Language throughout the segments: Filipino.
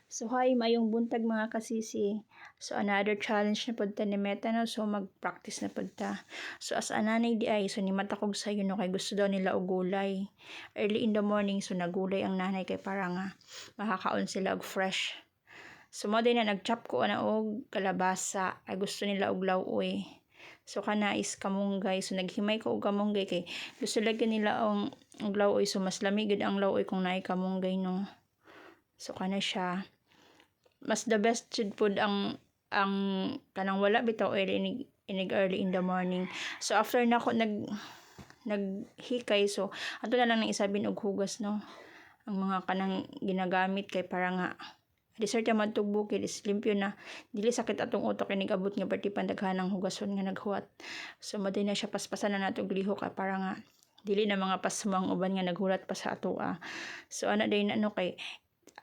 So hi, mayong buntag mga kasisi. So another challenge na pud ni Meta no, so mag-practice na pud ta. So as ananay di ay so ni matakog sa no kay gusto daw nila og gulay. Early in the morning so nagulay ang nanay kay para nga makakaon sila og fresh. So mo din na nag-chop ko na og kalabasa, ay gusto nila og lawoy. So kana is kamunggay, so naghimay ko og kamunggay kay gusto lagyan nila ang lawoy, so mas lamig gid ang lawoy kung naay kamunggay no. So kana siya. Mas the best jud pud ang kanang wala bitaw inig early in the morning. So after na ko naghikay, so ato na lang nang isabin og hugas no, ang mga kanang ginagamit kay para nga dessert man tug bukid is limpyo na, dili sakit atong utok kay abot nga perti pandaghanang hugason nga naghuwat. So maday na siya paspasan na nato og lihok kay para nga dili na mga pasmang uban nga naghulat pa sa atoa. So ana day na no kay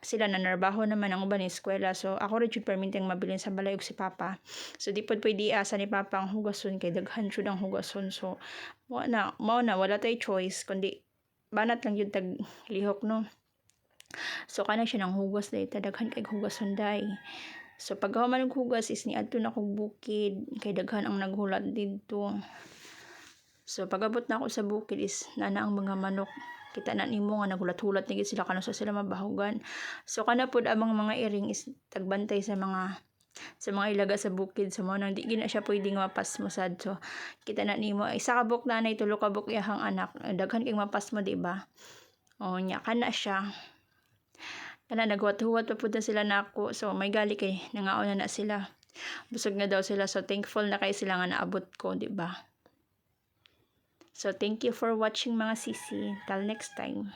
sila na narbaho naman ang uban ni eskwela, so ako rin jud perminteng mabilin sa balay og si papa. So di pod pwede asa ni papa ang hugason kay daghan jud ang hugason. So mao na wala tay choice kundi banat lang jud tag lihok no. So kana siya nang hugas day daghan kay hugason day. So pag man og hugas is ni adto na kog bukid kay daghan ang naghulat didto. So pag-abot na ako sa bukid is nana ang mga manok, kita na nimo nga naghulat-hulat ni sila kana sa sila mabahugan. So kana pud among mga iring is tagbantay sa mga ilaga sa bukid. So mao nang di gina siya pwedeng mapas mo sad. So kita na nimo isa ka buk nanay, tulo ka buk iyahang anak, daghan kay mapas mo di ba? O nya kana siya. Kana naghuwat-huwat pa pud na sila nako. So may gali kay nangaon na sila. Busog na daw sila, so thankful na kay sila nga naabot ko, di ba? So thank you for watching mga sisi. Till next time.